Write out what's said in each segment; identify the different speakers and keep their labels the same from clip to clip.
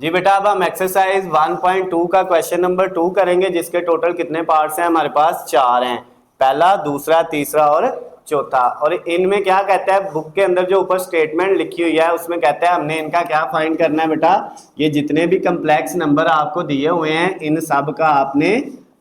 Speaker 1: जी बेटा, अब हम एक्सरसाइज 1.2 का क्वेश्चन नंबर 2 करेंगे, जिसके टोटल कितने पार्ट्स हैं हमारे पास? 4 हैं। पहला, दूसरा, तीसरा और चौथा। और इनमें क्या कहता है, बुक के अंदर जो ऊपर स्टेटमेंट लिखी हुई है उसमें कहता है हमने इनका क्या फाइंड करना है बेटा? ये जितने भी कम्प्लेक्स नंबर आपको दिए हुए हैं इन सब का आपने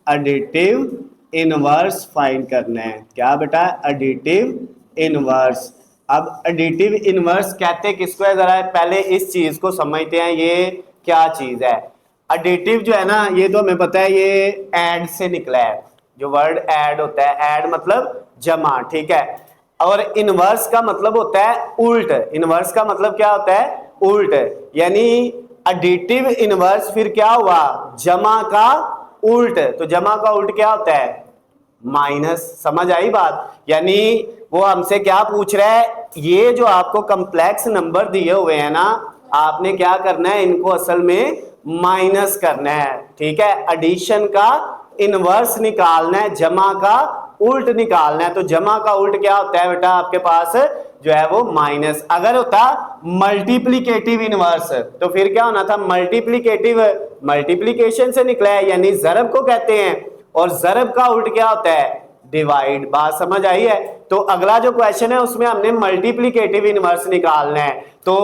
Speaker 1: एडिटिव इनवर्स फाइंड करना है। क्या बेटा? Additive inverse. अब एडिटिव इनवर्स कहते किसको है, जरा पहले इस चीज को समझते हैं, ये क्या चीज है। एडिटिव जो है ना, ये तो हमें पता है ये ऐड से निकला है। जो वर्ड ऐड होता है, ऐड मतलब जमा, ठीक है। और इनवर्स का मतलब होता है उल्ट। इनवर्स का मतलब क्या होता है? उल्ट। यानी एडिटिव इनवर्स फिर क्या हुआ? जमा का उल्ट। तो जमा का उल्ट क्या होता है? माइनस। समझ आई बात? यानी वो हमसे क्या पूछ रहा है, ये जो आपको कम्प्लेक्स नंबर दिए हुए हैं ना, आपने क्या करना है, इनको असल में माइनस करना है, ठीक है। एडिशन का इनवर्स निकालना है, जमा का उल्ट निकालना है। तो जमा का उल्ट क्या होता है बेटा आपके पास? जो है वो माइनस। अगर होता मल्टीप्लीकेटिव इनवर्स तो फिर क्या होना था? मल्टीप्लीकेटिव, मल्टीप्लीकेशन से निकला है, यानी जरब को कहते हैं। और जरब का उल्ट क्या होता है? डिवाइड। बात समझ आई है? तो अगला जो क्वेश्चन है उसमें हमने मल्टीप्लीकेटिव इनवर्स निकालना है। तो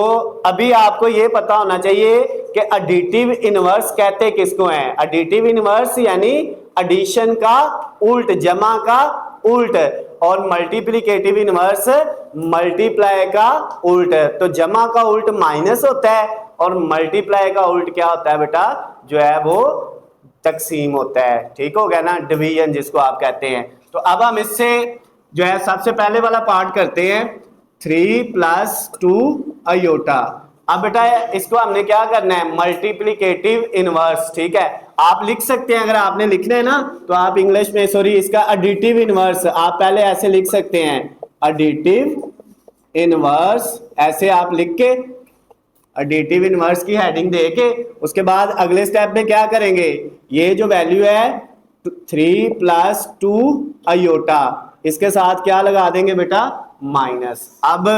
Speaker 1: अभी आपको यह पता होना चाहिए कि एडिटिव इनवर्स कहते किसको हैं। एडिटिव इनवर्स यानी एडिशन का उल्ट, जमा का उल्ट। और मल्टीप्लीकेटिव इनवर्स मल्टीप्लाई का उल्ट। तो जमा का उल्ट माइनस होता है और मल्टीप्लाई का उल्ट क्या होता है बेटा? जो है वो तकसीम होता है। ठीक हो गया ना, डिवीजन जिसको आप कहते हैं। तो अब हम इससे जो है सबसे पहले वाला पार्ट करते हैं, 3+2 अयोटा। अब बेटा इसको हमने क्या करना है? मल्टीप्लीकेटिव इनवर्स, ठीक है। आप लिख सकते हैं, अगर आपने लिखना है ना तो आप इंग्लिश में, सॉरी, इसका एडिटिव इनवर्स आप पहले ऐसे लिख सकते हैं, एडिटिव इनवर्स, ऐसे आप लिख के एडिटिव इनवर्स की हेडिंग दे के उसके बाद अगले स्टेप में क्या करेंगे, ये जो वैल्यू है 3+2 अयोटा, इसके साथ क्या लगा देंगे बेटा? माइनस। अब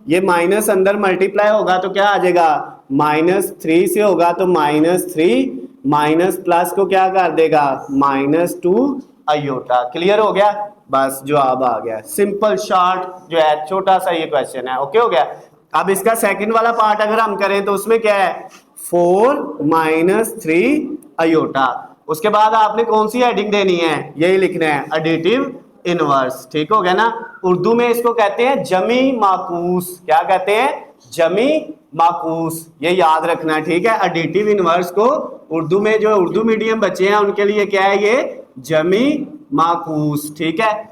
Speaker 1: ये माइनस अंदर मल्टीप्लाई होगा तो क्या आ जाएगा? -3 से होगा तो -3, माइनस प्लस को क्या कर देगा? -2 अयोटा। क्लियर हो गया? बस जवाब आ गया। सिंपल शॉर्ट जो है छोटा सा ये क्वेश्चन है। ओके हो गया। अब इसका सेकंड वाला पार्ट अगर हम करें तो उसमें क्या है? 4-3 अयोटा। उसके बाद आपने कौन सी हेडिंग देनी है? यही लिखना है, एडिटिव इनवर्स। ठीक हो गया ना। उर्दू में इसको कहते हैं जमी माकूस। क्या कहते हैं? जमी माकूस। ये याद रखना है, ठीक है। एडिटिव इनवर्स को उर्दू में, जो उर्दू मीडियम बच्चे हैं उनके लिए क्या है? ये जमी माकूस, ठीक है।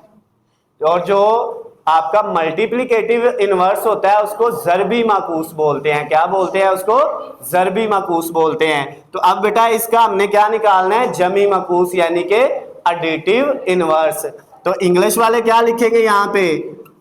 Speaker 1: और जो आपका मल्टीप्लीकेटिव इनवर्स होता है उसको जरबी माकूस बोलते हैं। क्या बोलते हैं उसको? जरबी माकूस बोलते हैं। तो अब बेटा इसका हमने क्या निकालना है? जमी माकूस, यानी कि एडिटिव इनवर्स। तो इंग्लिश वाले क्या लिखेंगे यहाँ पे?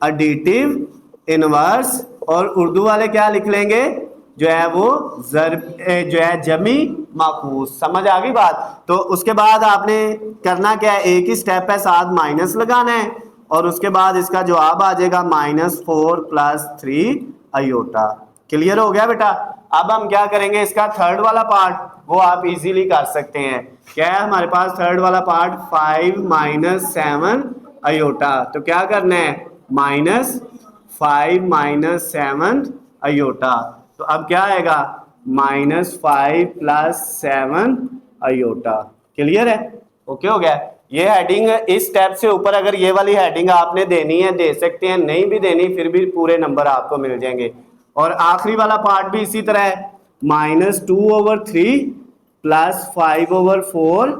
Speaker 1: Additive inverse. और उर्दू वाले क्या लिख लेंगे? जो है वो जो है जमी माकूस। समझ आ गई बात? तो उसके बाद आपने करना क्या है, एक ही स्टेप है, साथ माइनस लगाना है और उसके बाद इसका जवाब आ जाएगा -4+3 अयोटा। क्लियर हो गया बेटा? अब हम क्या करेंगे, इसका थर्ड वाला पार्ट वो आप इजीली कर सकते हैं। क्या है हमारे पास थर्ड वाला पार्ट? 5-7 अयोटा। तो क्या करना है? -5 - 7 अयोटा। तो अब क्या आएगा? -5+7 अयोटा। क्लियर है? ओके हो गया। ये हेडिंग इस स्टेप से ऊपर अगर ये वाली हेडिंग आपने देनी है दे सकते हैं, नहीं भी देनी फिर भी पूरे नंबर आपको मिल जाएंगे। और आखिरी वाला पार्ट भी इसी तरह है, -2/3 + 5/4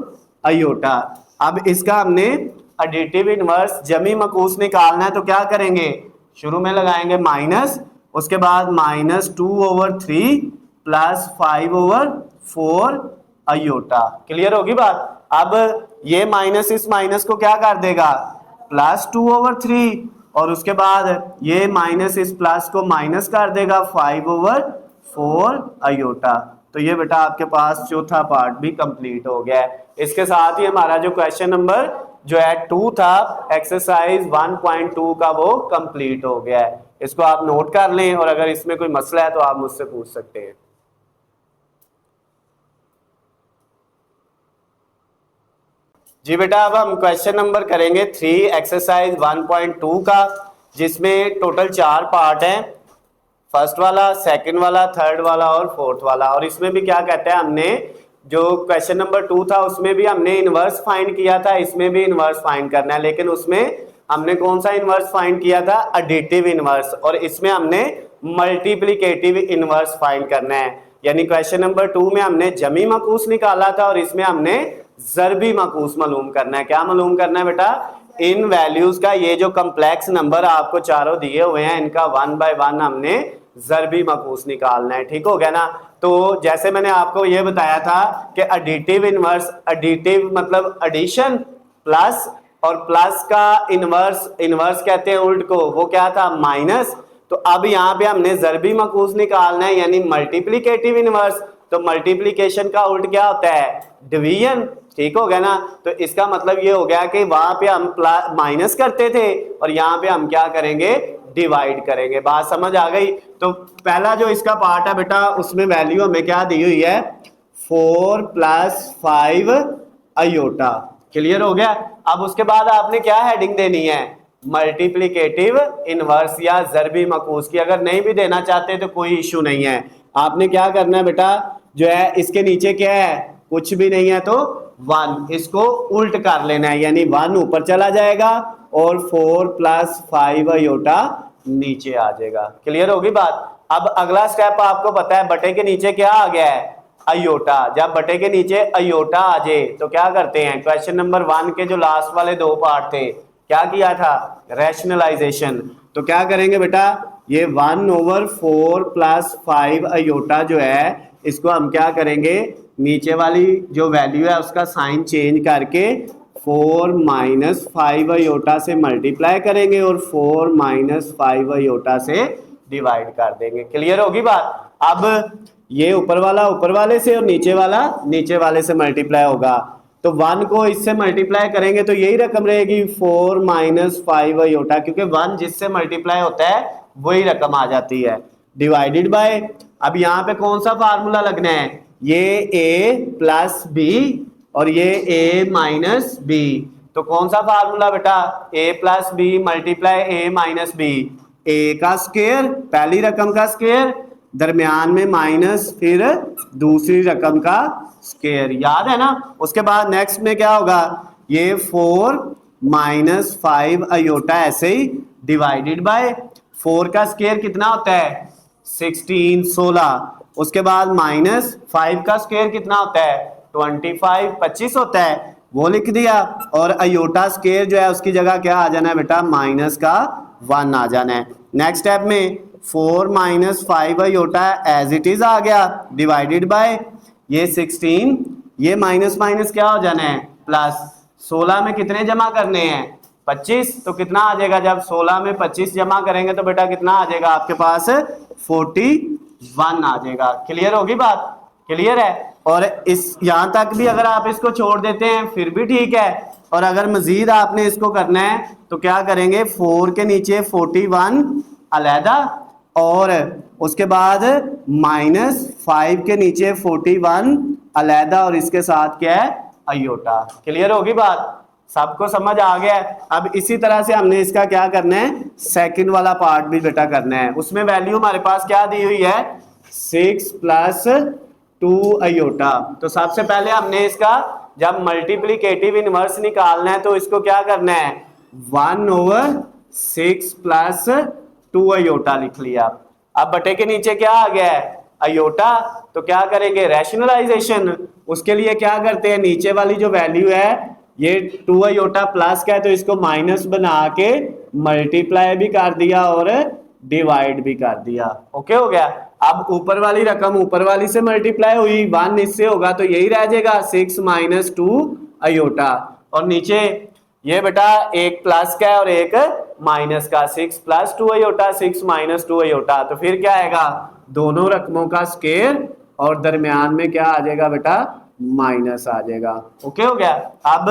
Speaker 1: अयोटा। अब इसका हमने एडिटिव इनवर्स जमी मकूस निकालना है तो क्या करेंगे? शुरू में लगाएंगे माइनस, उसके बाद -2/3 + 5/4 अयोटा। क्लियर होगी बात? अब ये माइनस इस माइनस को क्या कर देगा? +2/3 और उसके बाद ये माइनस इस प्लस को माइनस कर देगा 5/4 अयोटा। तो ये बेटा आपके पास चौथा पार्ट भी कंप्लीट हो गया है। इसके साथ ही हमारा जो क्वेश्चन नंबर जो है 2 था एक्सरसाइज 1.2 का वो कंप्लीट हो गया है। इसको आप नोट कर लें और अगर इसमें कोई मसला है तो आप मुझसे पूछ सकते हैं। जी बेटा, अब हम क्वेश्चन नंबर करेंगे 3 एक्सरसाइज 1.2 का, जिसमें टोटल 4 पार्ट हैं। फर्स्ट वाला, सेकंड वाला, थर्ड वाला और फोर्थ वाला। और इसमें भी क्या कहते हैं, हमने जो क्वेश्चन नंबर 2 था उसमें भी हमने इनवर्स फाइंड किया था, इसमें भी इनवर्स फाइंड करना है। लेकिन उसमें हमने कौन सा इनवर्स फाइंड किया था, एडिटिव इनवर्स, और इसमें हमने मल्टीप्लिकेटिव इनवर्स फाइंड करना है। यानी क्वेश्चन नंबर 2 में हमने जमी मकूस निकाला था और इसमें हमने ज़रबी मकूस मालूम करना है। क्या मालूम करना है बेटा, इन वैल्यूज का ये जो कम्प्लेक्स नंबर आपको चारों दिए हुए हैं, इनका 1 बाय 1 हमने ज़रबी मकूस निकालना है। ठीक हो गया ना। तो जैसे मैंने आपको ये बताया था कि एडिटिव इनवर्स, एडिटिव मतलब एडिशन प्लस, और प्लस का इनवर्स, इनवर्स कहते हैं उल्ट को, वो क्या था, माइनस। तो अब यहाँ पे हमने ज़रबी मकूस निकालना है, यानी मल्टीप्लिकेटिव इनवर्स। तो मल्टीप्लिकेशन का उल्ट क्या होता है, डिवीजन। ठीक हो गया ना। तो इसका मतलब ये हो गया कि वहां पे हम माइनस करते थे और यहाँ पे हम क्या करेंगे, डिवाइड करेंगे। बात समझ आ गई। तो पहला जो इसका पार्ट है बेटा, उसमें वैल्यू हमें क्या दी हुई है, 4 + 5 अयोटा। क्लियर हो गया। अब उसके बाद आपने क्या हेडिंग देनी है, मल्टीप्लिकेटिव इनवर्स या ज़रबी मकूस की। अगर नहीं भी देना चाहते तो कोई इशू नहीं है। आपने क्या करना है बेटा, जो है इसके नीचे क्या है, कुछ भी नहीं है तो 1, इसको उल्ट कर लेना है, यानी 1 ऊपर चला जाएगा और 4 + 5 अयोटा नीचे आ जाएगा। क्लियर होगी बात। अब अगला स्टेप आपको पता है, बटे के नीचे क्या आ गया है, अयोटा। जब बटे के नीचे अयोटा आ जाए तो क्या करते हैं, क्वेश्चन नंबर 1 के जो लास्ट वाले 2 पार्ट थे, क्या किया था, रैशनलाइजेशन। तो क्या करेंगे बेटा, ये 1/4 + 5 अयोटा जो है, इसको हम क्या करेंगे, नीचे वाली जो वैल्यू है उसका साइन चेंज करके 4 - 5 अयोटा से मल्टीप्लाई करेंगे और 4 - 5 अयोटा से डिवाइड कर देंगे। क्लियर होगी बात। अब ये ऊपर वाला ऊपर वाले से और नीचे वाला नीचे वाले से मल्टीप्लाई होगा। तो 1 को इससे मल्टीप्लाई करेंगे तो यही रकम रहेगी 4 - 5 अयोटा, क्योंकि 1 जिससे मल्टीप्लाई होता है वही रकम आ जाती है, डिवाइडेड बाय। अब यहाँ पे कौन सा फार्मूला लगना है, ये a + b और ये a - b। तो कौन सा फार्मूला बेटा, a + b × a - b, a का स्क्वायर, पहली रकम का स्क्वायर, दरमियान में माइनस, फिर दूसरी रकम का स्क्वायर, याद है ना। उसके बाद नेक्स्ट में क्या होगा, ये 4 - 5 अयोटा ऐसे ही डिवाइडेड बाय 4 का स्क्वायर कितना होता है, 16, 16। उसके बाद -5 का स्क्वायर कितना होता है, 25, 25 होता है, वो लिख दिया। और अयोटा स्क्वायर जो है उसकी जगह क्या आ जाना है बेटा, माइनस का 1 आ जाना है। नेक्स्ट स्टेप में 4 - 5 अयोटा एज इट इज आ गया, डिवाइडेड बाय ये 16, ये माइनस माइनस क्या हो जाना है, प्लस। 16 में कितने जमा करने हैं, 25। तो कितना आ जाएगा, जब 16 में 25 जमा करेंगे तो बेटा कितना आ जाएगा आपके पास, 41 आ जाएगा। क्लियर होगी बात, क्लियर है। और इस यहां तक भी अगर आप इसको छोड़ देते हैं फिर भी ठीक है, और अगर मजीद आपने इसको करना है तो क्या करेंगे, 4 के नीचे 41 अलहदा, और उसके बाद -5 के नीचे 41 अलहदा, और इसके साथ क्या है, अयोटा। क्लियर होगी बात, सबको समझ आ गया है। अब इसी तरह से हमने इसका क्या करना है, सेकंड वाला पार्ट भी बेटा करना है। उसमें वैल्यू हमारे पास क्या दी हुई है, 6 + 2 अयोटा। तो सबसे पहले हमने इसका जब मल्टीप्लिकेटिव इनवर्स निकालना है तो इसको क्या करना है, 1/6 + 2 अयोटा लिख लिया। अब बटे के नीचे क्या आ गया है, अयोटा। तो क्या करेंगे, रैशनलाइजेशन। उसके लिए क्या करते हैं, नीचे वाली जो वैल्यू है ये 2 अयोटा प्लस का है, तो इसको माइनस बना के मल्टीप्लाई भी कर दिया और डिवाइड भी कर दिया। ओके हो गया। अब ऊपर वाली रकम ऊपर वाली से मल्टीप्लाई हुई, 1 इससे होगा तो यही रह जाएगा 6 - 2 अयोटा। और नीचे ये बेटा एक प्लस का है और एक माइनस का, 6 + 2 अयोटा, 6 - 2 अयोटा। तो फिर क्या आएगा, दोनों रकमों का स्क्वायर और दरमियान में क्या आ जाएगा बेटा, माइनस आ जाएगा। ओके हो गया। अब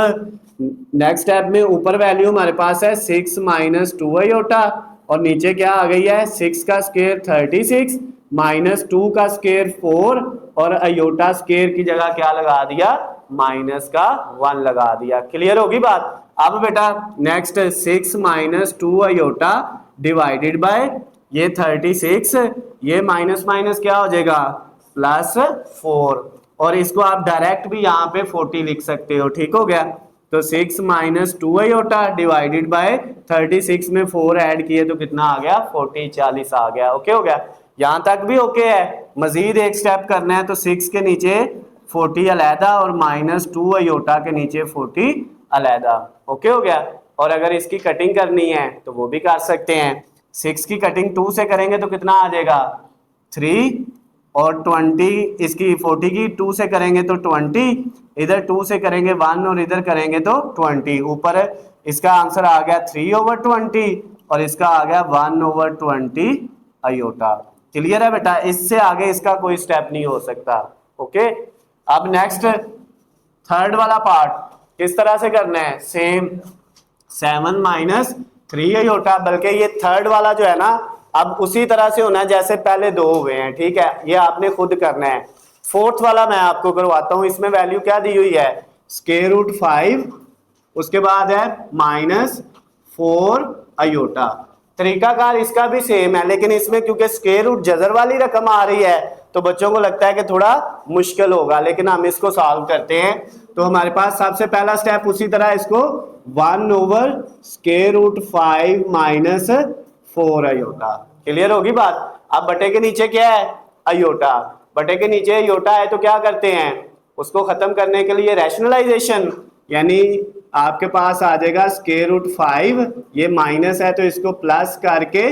Speaker 1: नेक्स्ट स्टेप में ऊपर वैल्यू हमारे पास है 6 - 2 अयोटा, और नीचे क्या आ गई है, 6 का स्क्वायर 36 - 2 का स्क्वायर 4, और अयोटा स्क्वायर की जगह क्या लगा दिया, माइनस का 1 लगा दिया। क्लियर होगी बात। अब बेटा next 6 minus 2 iota divided by ये 36, ये माइनस माइनस क्या हो जाएगा प्लस 4, और इसको आप डायरेक्ट भी यहाँ पे 40 लिख सकते हो। ठीक हो गया। तो 6 माइनस 2 आयोटा डिवाइडेड बाय 36 में 4 ऐड किए तो कितना आ गया 40, 40 आ गया। ओके हो गया। यहाँ तक भी ओके है। मजीद एक स्टेप करना है तो 6 के नीचे 40 अलहदा और माइनस 2 आयोटा के नीचे 40 अलहदा। ओके हो गया। और अगर इसकी कटिंग करनी है तो वो भी कर सकते हैं। 6 की कटिंग 2 से करेंगे तो कितना आ जाएगा 3, और 20 इसकी 40 की 2 से करेंगे तो 20, इधर 2 से करेंगे 1 और इधर करेंगे तो 20। ऊपर इसका आंसर आ गया 3/20 और इसका आ गया 1/20 आयोटा। क्लियर है बेटा। इससे आगे इसका कोई स्टेप नहीं हो सकता। ओके। अब नेक्स्ट थर्ड वाला पार्ट किस तरह से करना है, सेम 7 माइनस 3 आयोटा, बल्कि ये थर्ड वाला जो है ना अब उसी तरह से होना है जैसे पहले दो हुए हैं। ठीक है, ये आपने खुद करना है। फोर्थ वाला मैं आपको करवाता हूं। इसमें वैल्यू क्या दी हुई है √5, उसके बाद है -4 आयोटा। तरीकाकार इसका भी सेम है, लेकिन इसमें क्योंकि स्क्वायर रूट जजर वाली रकम आ रही है तो बच्चों को लगता है कि थोड़ा मुश्किल होगा, लेकिन हम इसको सॉल्व करते हैं। तो हमारे पास सबसे पहला स्टेप उसी तरह इसको 1/√5 माइनस 4 आयोटा। क्लियर होगी बात। अब बटे के नीचे क्या है आयोटा, बटे के नीचे आयोटा है तो क्या करते हैं उसको खत्म करने के लिए रैशनलाइजेशन, यानी आपके पास आ जाएगा √5, ये माइनस है तो इसको प्लस करके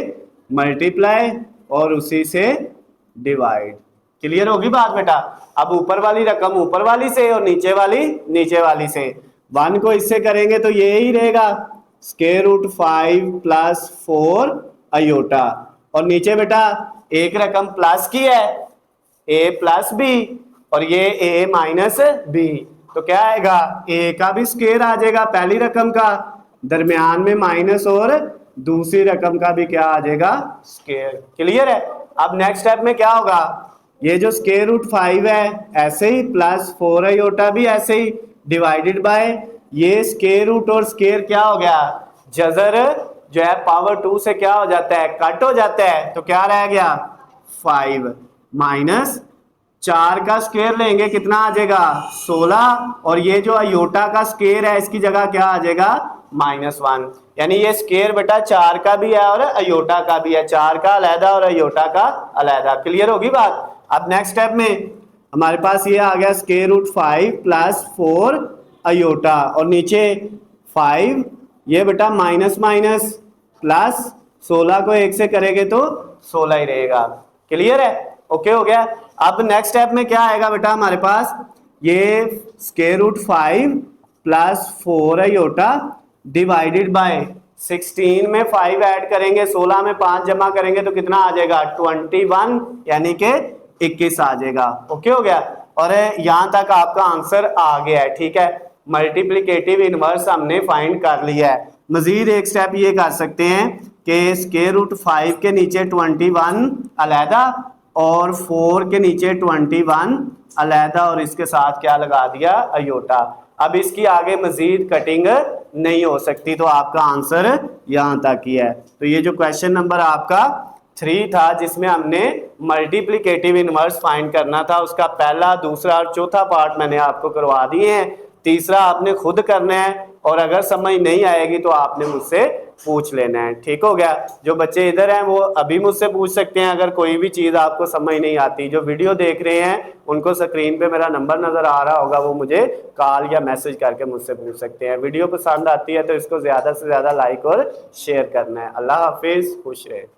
Speaker 1: मल्टीप्लाई और उसी से डिवाइड। क्लियर होगी बात बेटा। अब ऊपर वाली रकम ऊपर वाली से और नीचे वाली नीचे वाली से। 1 को इससे करेंगे तो ये ही रहेगा √5 + 4 आयोटा, और नीचे बेटा एक रकम प्लस की है a + b और ये a - b, तो क्या आएगा a का भी स्क्वायर आ जाएगा पहली रकम का, दरमियान में माइनस और दूसरी रकम का भी क्या आ जाएगा स्क्वायर। क्लियर है। अब नेक्स्ट स्टेप में क्या होगा, ये जो √5 है ऐसे ही +4 आयोटा भी ऐसे ही डिवाइडेड बाय ये स्क्वायर रूट और स्क्वायर क्या हो गया जजर जो है पावर 2 से क्या हो जाता है कट हो जाता है, तो क्या रह गया 5 माइनस 4 का स्क्वायर लेंगे कितना आ जाएगा 16, और ये जो आयोटा का स्क्वायर है इसकी जगह क्या आ जाएगा -1, यानी ये स्क्वायर बेटा 4 का भी है और आयोटा का भी है, 4 का अलहदा और आयोटा का अलहदा। क्लियर होगी बात। अब नेक्स्ट स्टेप में हमारे पास ये आ गया √5 + 4 आयोटा, और नीचे 5, ये बेटा माइनस माइनस प्लस 16 को 1 से करेंगे तो 16 ही रहेगा। क्लियर है। ओके हो गया। अब नेक्स्ट स्टेप में क्या आएगा बेटा हमारे पास, ये √5 + 4 आयोटा डिवाइडेड बाय 16 में 5 ऐड करेंगे, 16 में 5 जमा करेंगे तो कितना आ जाएगा 21, यानी कि 21 आ जाएगा। ओके हो गया। और यहां तक आपका आंसर आ गया है। ठीक है, मल्टीप्लिकेटिव इनवर्स हमने फाइंड कर लिया है। मजीद एक स्टेप ये कर सकते हैं कि √5 के नीचे 21 अलहदा और 4 के नीचे 21 अलहदा, और इसके साथ क्या लगा दिया आयोटा। अब इसकी आगे मजीद कटिंग नहीं हो सकती, तो आपका आंसर यहाँ तक ही है। तो ये जो क्वेश्चन नंबर आपका 3 था जिसमें हमने मल्टीप्लिकेटिव इनवर्स फाइंड करना था, उसका पहला दूसरा और चौथा पार्ट मैंने आपको करवा दिए हैं। तीसरा आपने खुद करना है, और अगर समझ नहीं आएगी तो आपने मुझसे पूछ लेना है। ठीक हो गया। जो बच्चे इधर हैं वो अभी मुझसे पूछ सकते हैं अगर कोई भी चीज़ आपको समझ नहीं आती। जो वीडियो देख रहे हैं उनको स्क्रीन पे मेरा नंबर नज़र आ रहा होगा, वो मुझे कॉल या मैसेज करके मुझसे पूछ सकते हैं। वीडियो पसंद आती है तो इसको ज़्यादा से ज़्यादा लाइक और शेयर करना है। अल्लाह हाफिज़, खुश रहे।